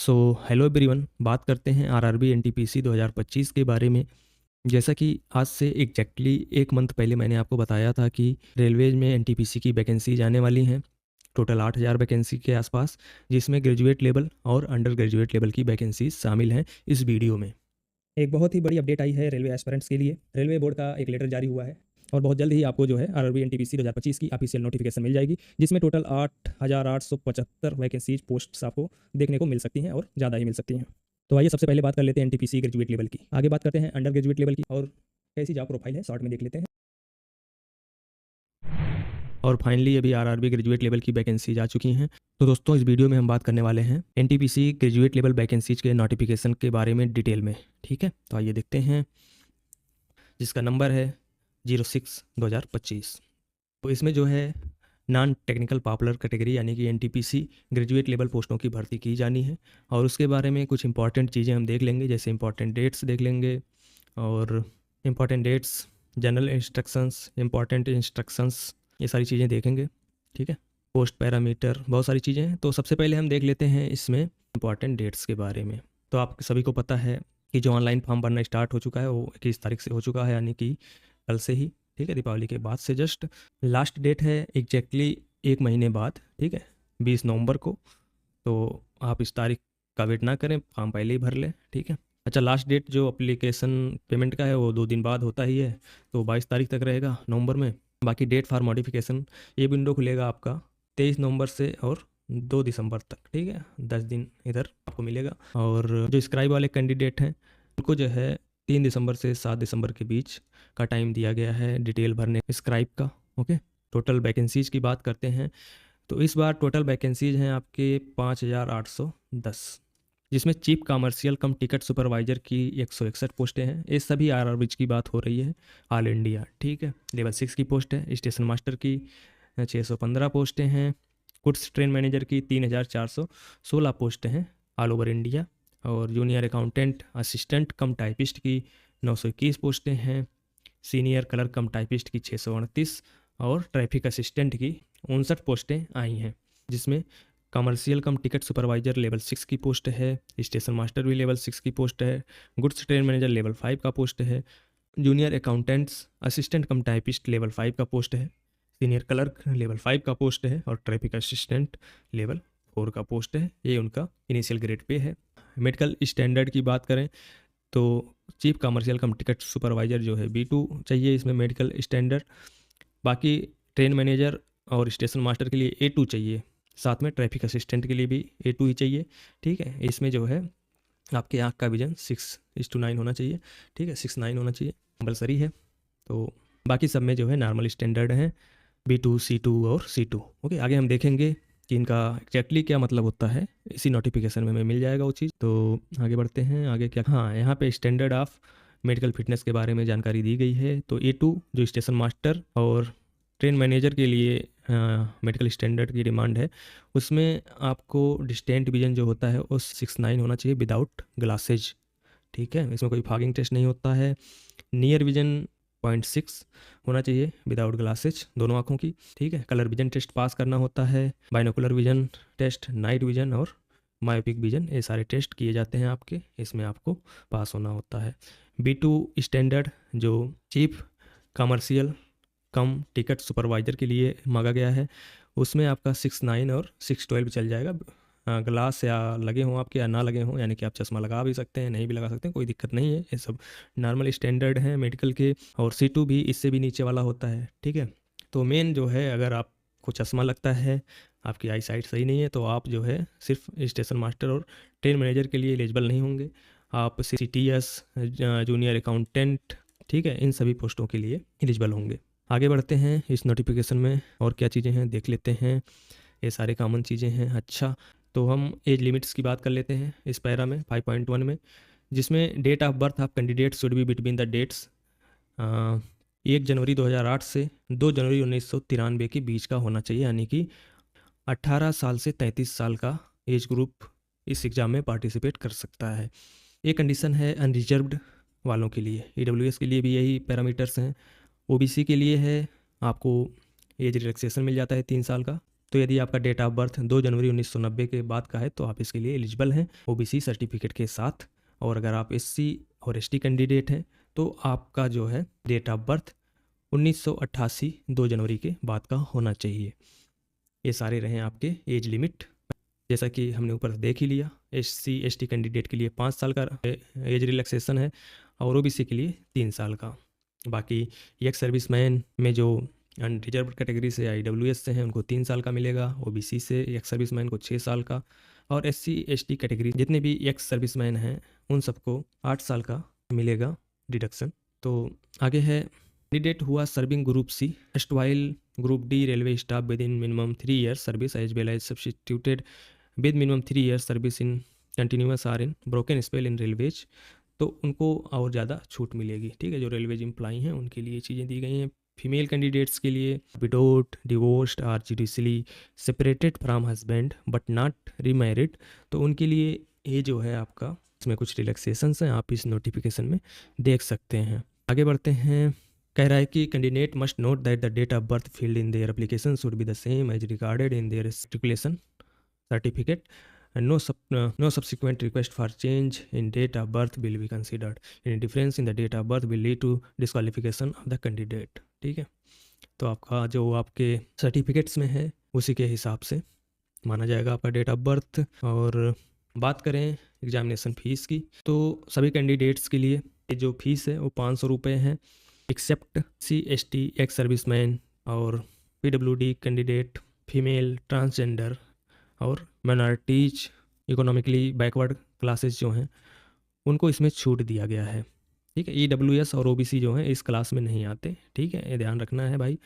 So hello everyone, बात करते हैं आरआरबी एनटीपीसी 2025 के बारे में। जैसा कि आज से एग्जैक्टली एक मंथ पहले मैंने आपको बताया था कि रेलवेज में एनटीपीसी की वैकेंसीज आने वाली हैं। टोटल 8,000 वैकेंसी के आसपास, जिसमें ग्रेजुएट लेवल और अंडर ग्रेजुएट लेवल की वैकेंसीज शामिल हैं। इस वीडियो में एक बहुत ही बड़ी अपडेट आई है रेलवे एस्पिरेंट्स के लिए। रेलवे बोर्ड का एक लेटर जारी हुआ है और बहुत जल्द ही आपको जो है आरआरबी एनटीपीसी 2025 की ऑफिशियल नोटिफिकेशन मिल जाएगी, जिसमें टोटल 8,875 वैकेंसीज पोस्ट्स आपको देखने को मिल सकती हैं और ज़्यादा ही मिल सकती हैं। तो आइए सबसे पहले बात कर लेते हैं एनटीपीसी ग्रेजुएट लेवल की। आगे बात करते हैं अंडर ग्रेजुएट लेवल की और कैसी जॉब प्रोफाइल है, शॉर्ट में देख लेते हैं। और फाइनली अभी आरआरबी ग्रेजुएट लेवल की वैकेंसीज आ चुकी हैं। तो दोस्तों, इस वीडियो में हम बात करने वाले हैं एनटीपीसी ग्रेजुएट लेवल वैकेंसीज के नोटिफिकेशन के बारे में डिटेल में। ठीक है, तो आइए देखते हैं, जिसका नंबर है 06/2025। तो इसमें जो है नॉन टेक्निकल पॉपुलर कैटेगरी यानी कि एनटीपीसी ग्रेजुएट लेवल पोस्टों की भर्ती की जानी है। और उसके बारे में कुछ इंपॉर्टेंट चीज़ें हम देख लेंगे, जैसे इंपॉर्टेंट डेट्स देख लेंगे और important dates, general instructions, important instructions, ये सारी चीज़ें देखेंगे। ठीक है, पोस्ट पैरामीटर, बहुत सारी चीज़ें हैं। तो सबसे पहले हम देख लेते हैं इसमें इंपॉर्टेंट डेट्स के बारे में। तो आप सभी को पता है कि जो ऑनलाइन फॉर्म भरना स्टार्ट हो चुका है वो 21 तारीख से हो चुका है, यानी कि कल से ही। ठीक है, दीपावली के बाद से जस्ट लास्ट डेट है एग्जैक्टली एक महीने बाद। ठीक है, 20 नवंबर को। तो आप इस तारीख का वेट ना करें, फॉर्म पहले ही भर लें। ठीक है, अच्छा, लास्ट डेट जो एप्लीकेशन पेमेंट का है वो 2 दिन बाद होता ही है, तो 22 तारीख तक रहेगा नवंबर में। बाकी डेट फॉर मॉडिफिकेशन, ये विंडो खुलेगा आपका 23 नवंबर से और 2 दिसंबर तक। ठीक है, 10 दिन इधर आपको मिलेगा। और जो स्क्राइब वाले कैंडिडेट हैं उनको जो है 3 दिसंबर से 7 दिसंबर के बीच का टाइम दिया गया है डिटेल भरने स्क्राइब का। ओके, टोटल वैकेंसीज की बात करते हैं तो इस बार टोटल वैकेंसीज हैं आपके 5,810, जिसमें चीफ कमर्शियल कम टिकट सुपरवाइजर की 161 पोस्टें हैं। ये सभी आरआरबी की बात हो रही है ऑल इंडिया। ठीक है, लेवल 6 की पोस्ट है। स्टेशन मास्टर की 615 पोस्टें हैं। गुड्स ट्रेन मैनेजर की 3,416 पोस्टें हैं ऑल ओवर इंडिया। और junior accountant assistant cum typist की 921 पोस्टें हैं। सीनियर क्लर्क कम टाइपिस्ट की 638 और ट्रैफिक असिस्टेंट की 59 पोस्टें आई हैं, जिसमें कमर्शियल कम टिकट सुपरवाइजर लेवल 6 की पोस्ट है। स्टेशन मास्टर भी लेवल 6 की पोस्ट है। गुड्स ट्रेन मैनेजर लेवल 5 का पोस्ट है। Junior accountants assistant cum typist level 5 का पोस्ट है। सीनियर क्लर्क लेवल 5 का पोस्ट है और ट्रैफिक असिस्टेंट लेवल 4 का पोस्ट है। ये उनका इनिशियल ग्रेड पे है। मेडिकल स्टैंडर्ड की बात करें तो चीफ कमर्शियल कम टिकट सुपरवाइजर जो है B2 चाहिए इसमें मेडिकल स्टैंडर्ड। बाकी ट्रेन मैनेजर और स्टेशन मास्टर के लिए A2 चाहिए, साथ में ट्रैफिक असिस्टेंट के लिए भी A2 ही चाहिए। ठीक है, इसमें जो है आपके आँख का विजन 6:9 होना चाहिए। ठीक है, 6:9 होना चाहिए, कंपल्सरी है। तो बाकी सब में जो है नॉर्मल स्टैंडर्ड हैं, B2, C2 और C2। ओके, आगे हम देखेंगे कि इनका एग्जैक्टली क्या मतलब होता है, इसी नोटिफिकेशन में हमें मिल जाएगा वो चीज़। तो आगे बढ़ते हैं, आगे क्या, हाँ, यहाँ पे स्टैंडर्ड ऑफ मेडिकल फिटनेस के बारे में जानकारी दी गई है। तो A2 जो स्टेशन मास्टर और ट्रेन मैनेजर के लिए मेडिकल स्टैंडर्ड की डिमांड है, उसमें आपको डिस्टेंट विजन जो होता है वो 6:9 होना चाहिए विदाउट ग्लासेज। ठीक है, इसमें कोई फॉगिंग टेस्ट नहीं होता है। नियर विजन 0.6 होना चाहिए विदाउट ग्लासेज दोनों आँखों की। ठीक है, कलर विजन टेस्ट पास करना होता है। Binocular vision test, night vision और मायोपिक विजन, ये सारे टेस्ट किए जाते हैं आपके, इसमें आपको पास होना होता है। B2 स्टैंडर्ड जो चीफ कमर्शियल कम टिकट सुपरवाइजर के लिए मांगा गया है, उसमें आपका 6:9 और 6:12 चल जाएगा। ग्लास या लगे हों आपके या ना लगे हों, यानी कि आप चश्मा लगा भी सकते हैं, नहीं भी लगा सकते हैं, कोई दिक्कत नहीं है। ये सब नॉर्मल स्टैंडर्ड हैं मेडिकल के। और C2 भी इससे भी नीचे वाला होता है। ठीक है, तो मेन जो है, अगर आपको चश्मा लगता है, आपकी आई साइट सही नहीं है, तो आप जो है सिर्फ स्टेशन मास्टर और ट्रेन मैनेजर के लिए एलिजिबल नहीं होंगे। आप CTS, जूनियर अकाउंटेंट, ठीक है, इन सभी पोस्टों के लिए एलिजिबल होंगे। आगे बढ़ते हैं, इस नोटिफिकेशन में और क्या चीज़ें हैं देख लेते हैं। ये सारे कॉमन चीज़ें हैं। अच्छा, तो हम एज लिमिट्स की बात कर लेते हैं इस पैरा में 5.1 में, जिसमें date of birth of candidate should be between the dates 1 January 2008 से 2 जनवरी 1993 के बीच का होना चाहिए, यानी कि 18 साल से 33 साल का एज ग्रुप इस एग्ज़ाम में पार्टिसिपेट कर सकता है। ये कंडीशन है अनरिजर्व्ड वालों के लिए। EWS के लिए भी यही पैरामीटर्स हैं। OBC के लिए है, आपको एज रिलैक्सेशन मिल जाता है 3 साल का। तो यदि आपका डेट ऑफ बर्थ 2 जनवरी 1990 के बाद का है तो आप इसके लिए एलिजिबल हैं ओबीसी सर्टिफिकेट के साथ। और अगर आप एससी और एसटी कैंडिडेट हैं तो आपका जो है डेट ऑफ बर्थ 1988 2 जनवरी के बाद का होना चाहिए। ये सारे रहे आपके एज लिमिट। जैसा कि हमने ऊपर देख ही लिया, एससी एसटी कैंडिडेट के लिए 5 साल का एज रिलैक्सेशन है और ओबीसी के लिए 3 साल का। बाकी एक्स सर्विसमैन में जो अनरिजर्व कैटेगरी से IWS से हैं उनको 3 साल का मिलेगा, ओबीसी से एक्स सर्विसमैन को 6 साल का, और एससी एसटी कैटेगरी जितने भी एक्स सर्विसमैन हैं उन सबको 8 साल का मिलेगा डिडक्शन। तो आगे है कैंडिडेट हुआ serving group C first while group D railway staff within minimum 3 years service as well as substituted with minimum 3 years service in continuous or in broken spell in railways, तो उनको और ज़्यादा छूट मिलेगी। ठीक है, जो रेलवेज एम्प्लॉई हैं उनके लिए चीज़ें दी गई हैं। फीमेल कैंडिडेट्स के लिए विडोड, डिवोर्स्ड और judicially separated from husband but not remarried, तो उनके लिए ये जो है आपका इसमें कुछ रिलैक्सेशंस हैं, आप इस नोटिफिकेशन में देख सकते हैं। आगे बढ़ते हैं। कह रहा है कि candidate must note that the date of birth field in their application should be the same as regarded in their stipulation certificate and no subsequent request for change in date of birth will be considered. Any difference in the date of birth will lead to disqualification of the candidate. ठीक है, तो आपका जो आपके certificates में है उसी के हिसाब से माना जाएगा आपका डेट ऑफ बर्थ। और बात करें एग्जामिनेशन फ़ीस की तो सभी कैंडिडेट्स के लिए ये जो फीस है वो 500 रुपये है, एक्सेप्ट CST एक्स सर्विसमैन और PWD कैंडिडेट, फीमेल, ट्रांसजेंडर और माइनॉरिटीज, इकोनॉमिकली बैकवर्ड क्लासेस जो हैं उनको इसमें छूट दिया गया है। ठीक है, EWS और OBC जो हैं इस क्लास में नहीं आते। ठीक है, ये ध्यान रखना है भाई।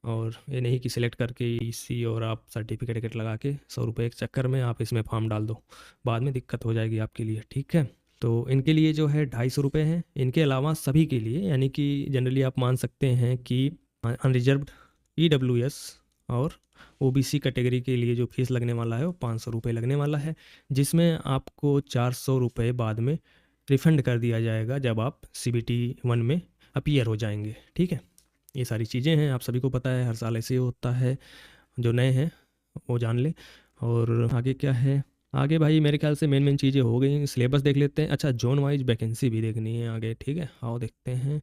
और ये नहीं कि सिलेक्ट करके इसी और आप सर्टिफिकेट टिकट लगा के 100 रुपये के चक्कर में आप इसमें फॉर्म डाल दो, बाद में दिक्कत हो जाएगी आपके लिए। ठीक है, तो इनके लिए जो है 250 रुपये हैं। इनके अलावा सभी के लिए यानी कि जनरली आप मान सकते हैं कि अनरिजर्व्ड, EWS और OBC कैटेगरी के लिए जो फीस लगने वाला है वो 500 रुपये लगने वाला है, जिसमें आपको 400 रुपये बाद में रिफ़ंड कर दिया जाएगा जब आप CBT 1 में अपीयर हो जाएंगे। ठीक है, ये सारी चीज़ें हैं, आप सभी को पता है, हर साल ऐसे ही होता है, जो नए हैं वो जान लें। और आगे क्या है, आगे भाई मेरे ख्याल से मेन चीज़ें हो गई। सिलेबस देख लेते हैं। अच्छा, जोन वाइज वैकेंसी भी देखनी है आगे। ठीक है, आओ देखते हैं।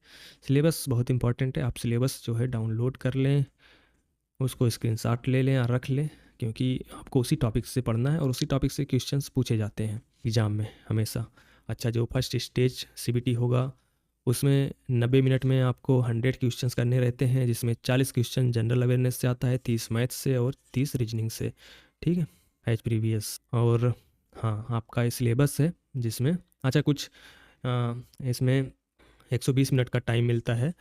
सिलेबस बहुत इंपॉर्टेंट है, आप सिलेबस जो है डाउनलोड कर लें, उसको स्क्रीनशॉट ले लें और रख लें, क्योंकि आपको उसी टॉपिक से पढ़ना है और उसी टॉपिक से क्वेश्चंस पूछे जाते हैं एग्ज़ाम में हमेशा। अच्छा, जो फर्स्ट स्टेज CBT होगा उसमें 90 मिनट में आपको 100 क्वेश्चंस करने रहते हैं, जिसमें 40 क्वेश्चन जनरल अवेयरनेस से आता है, 30 मैथ्स से और 30 रीजनिंग से। ठीक है, एज प्रीवियस। और हाँ, आपका ये सिलेबस है जिसमें अच्छा कुछ इसमें 120 मिनट का टाइम मिलता है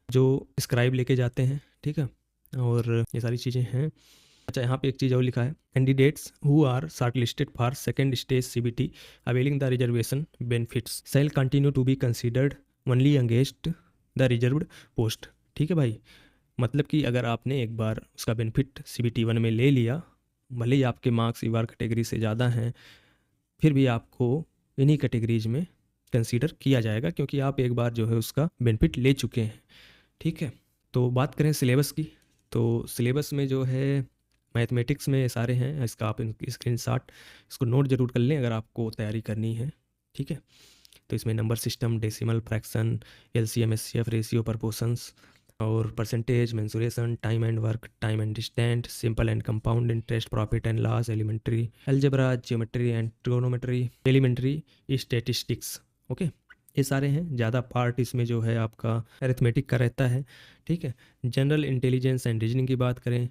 जो स्क्राइब लेके जाते हैं। ठीक है, और ये सारी चीज़ें हैं। अच्छा, यहाँ पे एक चीज़ और लिखा है, candidates who are shortlisted for second stage CBT availing the reservation benefits shall continue to be considered only against the reserved post. ठीक है भाई, मतलब कि अगर आपने एक बार उसका बेनिफिट CBT 1 में ले लिया, भले ही आपके मार्क्स EVAR कैटेगरी से ज़्यादा हैं, फिर भी आपको इन्हीं कैटेगरीज में कंसीडर किया जाएगा, क्योंकि आप एक बार जो है उसका बेनिफिट ले चुके हैं। ठीक है, तो बात करें सिलेबस की, तो सिलेबस में जो है मैथमेटिक्स में सारे हैं, इसका आप स्क्रीनशॉट इसको नोट जरूर कर लें अगर आपको तैयारी करनी है। ठीक है, तो इसमें number system, decimal, fraction, LCM, SCF, ratio, proportions और percentage, mensuration, time and work, time and distant, simple and compound interest, profit and loss, elementary algebra, geometry and trigonometry, elementary statistics. Okay, ये सारे हैं। ज़्यादा part इसमें जो है आपका arithmetic का रहता है। ठीक है, जनरल इंटेलिजेंस एंड रीजनिंग की बात करें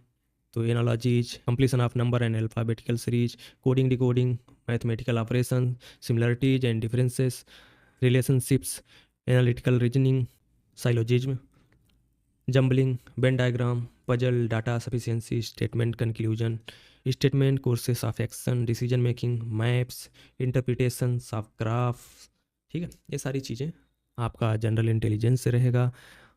तो analogies, completion of number and alphabetical series, coding, decoding, mathematical operation, similarities and differences, relationships, analytical reasoning, syllogism, jumbling, Venn diagram, puzzle, data sufficiency, statement conclusion, statement, courses of action, decision making, maps, interpretation of graph. ठीक है, ये सारी चीज़ें आपका general intelligence से रहेगा।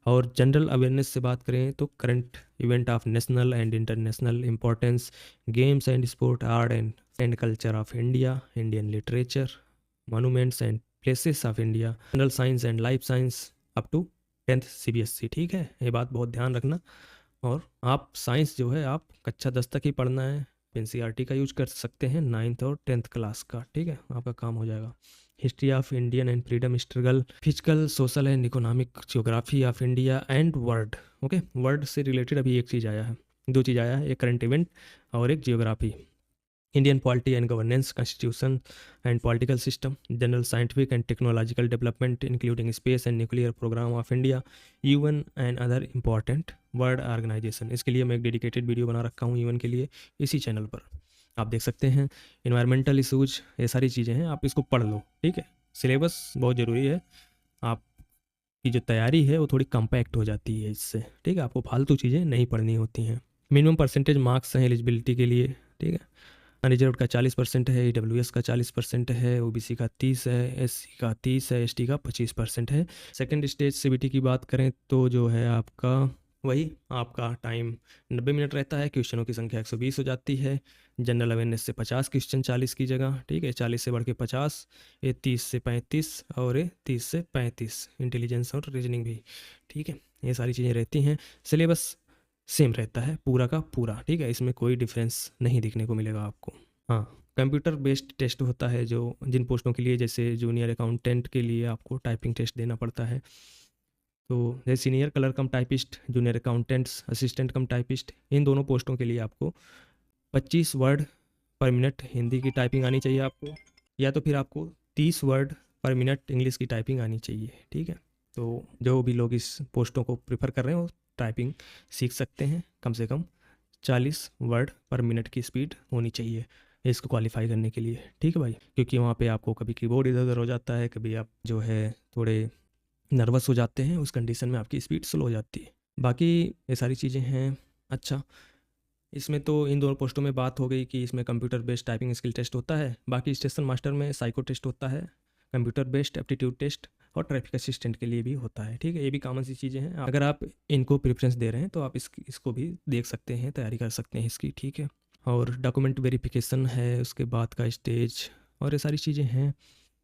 और general awareness से बात करें तो current event of national and international importance, games and sport, art and culture of India, Indian literature, monuments and places of India, general science and life science up to 10th CBSE। ठीक है, ये बात बहुत ध्यान रखना। और आप science जो है आप कक्षा 10 तक ही पढ़ना है, एनसीईआरटी का यूज कर सकते हैं 9th और 10th क्लास का, ठीक है, आपका काम हो जाएगा। History of Indian and freedom struggle, physical social and economic geography of India and world. Okay, world से रिलेटेड अभी एक चीज़ आया है, दो चीज़ आया है, एक करंट इवेंट और एक geography. Indian polity and governance, constitution and political system, general scientific and technological development including space and nuclear programme of India, UN and other important world organisation. इसके लिए मैं एक डेडिकेटेड वीडियो बना रखा हूँ UN के लिए इसी चैनल पर, आप देख सकते हैं। इन्वायरमेंटल इशूज, ये सारी चीज़ें हैं, आप इसको पढ़ लो, ठीक है। सिलेबस बहुत ज़रूरी है, आपकी जो तैयारी है वो थोड़ी कम्पैक्ट हो जाती है इससे, ठीक है, आपको फालतू चीज़ें नहीं पढ़नी होती हैं। मिनिमम परसेंटेज मार्क्स हैं एलिजिबिलिटी के लिए, ठीक है। अनरिजर्व्ड का 40% है, ईडब्ल्यूएस का 40% है, ओबीसी का 30 है, एससी का 30 है, एसटी का 25% है। सेकंड स्टेज सीबीटी की बात करें तो जो है आपका वही आपका टाइम 90 मिनट रहता है, क्वेश्चनों की संख्या 120 हो जाती है। जनरल अवेयरनेस से 50 क्वेश्चन 40 की जगह, ठीक है, 40 से बढ़ के 50, ये 30 से 35 और ये 30 से 35, इंटेलिजेंस और रीजनिंग भी, ठीक है, ये सारी चीज़ें रहती हैं। सिलेबस सेम रहता है पूरा का पूरा, ठीक है, इसमें कोई डिफरेंस नहीं दिखने को मिलेगा आपको। हाँ, कंप्यूटर बेस्ड टेस्ट होता है जो जिन पोस्टों के लिए, जैसे जूनियर अकाउंटेंट के लिए आपको टाइपिंग टेस्ट देना पड़ता है। तो जैसे senior clerk cum typist, junior accountants, assistant cum typist, इन दोनों पोस्टों के लिए आपको 25 वर्ड पर मिनट हिंदी की टाइपिंग आनी चाहिए आपको, या तो फिर आपको 30 वर्ड पर मिनट इंग्लिश की टाइपिंग आनी चाहिए, ठीक है। तो जो भी लोग इस पोस्टों को प्रेफर कर रहे हैं वो टाइपिंग सीख सकते हैं, कम से कम 40 वर्ड पर मिनट की स्पीड होनी चाहिए इसको क्वालिफाई करने के लिए, ठीक है भाई। क्योंकि वहाँ पे आपको कभी कीबोर्ड इधर उधर हो जाता है, कभी आप जो है थोड़े नर्वस हो जाते हैं, उस कंडीशन में आपकी स्पीड स्लो हो जाती है। बाकी ये सारी चीज़ें हैं। अच्छा, इसमें तो इन दोनों पोस्टों में बात हो गई कि इसमें computer based typing skill test होता है। बाकी स्टेशन मास्टर में साइको टेस्ट होता है, कंप्यूटर बेस्ड एप्टीट्यूड टेस्ट और ट्रैफिक असिस्टेंट के लिए भी होता है, ठीक है। ये भी कॉमन सी चीज़ें हैं, अगर आप इनको प्रेफरेंस दे रहे हैं तो आप इसको भी देख सकते हैं, तैयारी कर सकते हैं इसकी, ठीक है। और डॉक्यूमेंट वेरिफिकेशन है, उसके बाद का स्टेज और ये सारी चीज़ें हैं,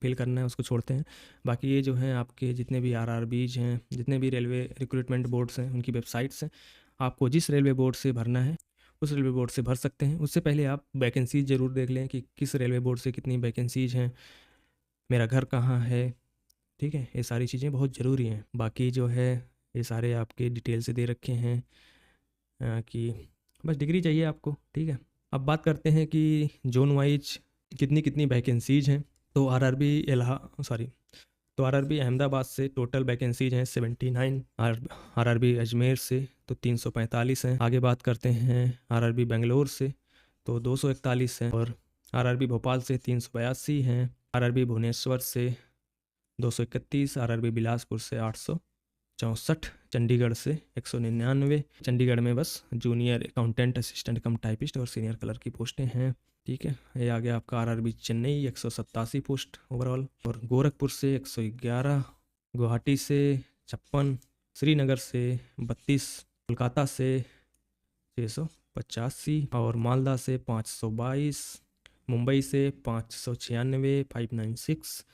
फिल करना है उसको छोड़ते हैं। बाकी ये जो हैं आपके जितने भी आरआरबीज हैं, जितने भी रेलवे रिक्रूटमेंट बोर्ड्स हैं, उनकी वेबसाइट्स हैं, आपको जिस रेलवे बोर्ड से भरना है उस रेलवे बोर्ड से भर सकते हैं। उससे पहले आप वैकेंसीज ज़रूर देख लें कि किस रेलवे बोर्ड से कितनी वैकेंसीज हैं, मेरा घर कहाँ है, ठीक है, ये सारी चीज़ें बहुत ज़रूरी हैं। बाकी जो है ये सारे आपके डिटेल से दे रखे हैं कि बस डिग्री चाहिए आपको, ठीक है। अब बात करते हैं कि जोन वाइज कितनी कितनी वैकेंसीज हैं। तो आरआरबी अहमदाबाद से टोटल वैकेंसीज हैं 79, आरआरबी अजमेर से तो 345 हैं। आगे बात करते हैं आरआरबी बेंगलोर से तो 241 हैं, और आरआरबी भोपाल से 382 हैं, आरआरबी भुवनेश्वर से 231, आरआरबी बिलासपुर से 864, चंडीगढ़ से 199। चंडीगढ़ में बस junior accountant, assistant cum typist और सीनियर क्लर्क की पोस्टें हैं, ठीक है। ये आ गया आपका आरआरबी चेन्नई 187 पोस्ट ओवरऑल, और गोरखपुर से 111, गुवाहाटी से 56, श्रीनगर से 32, कोलकाता से 685 और मालदा से 522, मुंबई से 596 596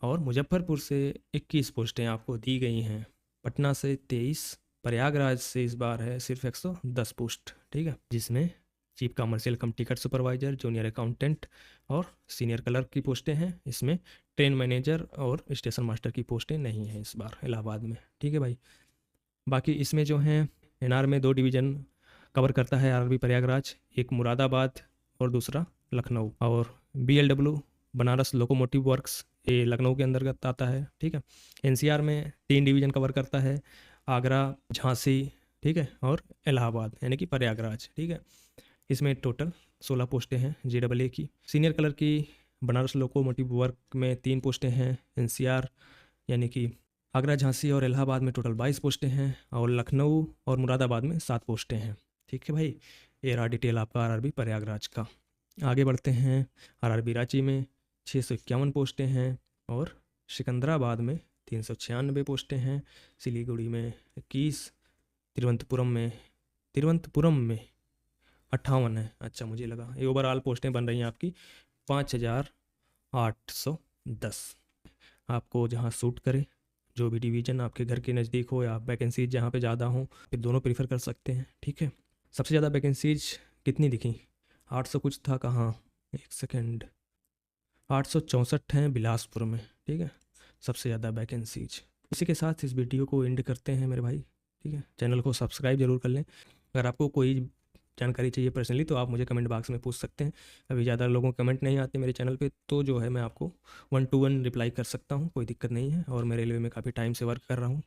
और मुजफ्फरपुर से 21 पोस्टें आपको दी गई हैं। पटना से 23, प्रयागराज से इस बार है सिर्फ 110 पोस्ट, ठीक है, जिसमें चीफ कमर्शियल कम टिकट सुपरवाइजर, जूनियर अकाउंटेंट और सीनियर क्लर्क की पोस्टें हैं। इसमें ट्रेन मैनेजर और स्टेशन मास्टर की पोस्टें नहीं हैं इस बार इलाहाबाद में, ठीक है भाई। बाकी इसमें जो हैं एनआर में 2 डिवीज़न कवर करता है आरआरबी प्रयागराज, एक मुरादाबाद और दूसरा लखनऊ, और बीएलडब्ल्यू बनारस लोकोमोटिव वर्क्स ये लखनऊ के अंतर्गत आता है, ठीक है। एनसीआर में 3 डिवीज़न कवर करता है, आगरा, झांसी, ठीक है, और इलाहाबाद यानी कि प्रयागराज, ठीक है। इसमें टोटल 16 पोस्टें हैं जेडब्ल्यू की। सीनियर कलर की बनारस लोकोमोटिव वर्क में 3 पोस्टें हैं, एनसीआर यानी कि आगरा, झांसी और इलाहाबाद में टोटल 22 पोस्टें हैं, और लखनऊ और मुरादाबाद में 7 पोस्टें हैं, ठीक है भाई। ये रहा डिटेल आपका आरआरबी प्रयागराज का। आगे बढ़ते हैं, आरआरबी रांची में 651 पोस्टें हैं, और सिकंदराबाद में 396 पोस्टें हैं, सिलीगुड़ी में 21, तिरुवनंतपुरम में 58 है। अच्छा, मुझे लगा ये ओवरऑल पोस्टें बन रही हैं आपकी 5810। आपको जहाँ सूट करे जो भी डिवीज़न आपके घर के नज़दीक हो या वैकेंसीज जहाँ पे ज़्यादा हो, फिर दोनों प्रीफर कर सकते हैं। ठीक है, सबसे ज़्यादा वैकेंसीज कितनी दिखी? 800 कुछ था कहाँ, एक सेकेंड, 864 हैं बिलासपुर में। ठीक है, सबसे ज़्यादा वैकेंसीज। इसी के साथ इस वीडियो को एंड करते हैं मेरे भाई। ठीक है, चैनल को सब्सक्राइब जरूर कर लें। अगर आपको कोई जानकारी चाहिए पर्सनली तो आप मुझे कमेंट बॉक्स में पूछ सकते हैं। अभी ज़्यादा लोगों के कमेंट नहीं आते मेरे चैनल पे, तो जो है मैं आपको 1 to 1 रिप्लाई कर सकता हूँ, कोई दिक्कत नहीं है। और मैं रेलवे में काफ़ी टाइम से वर्क कर रहा हूँ।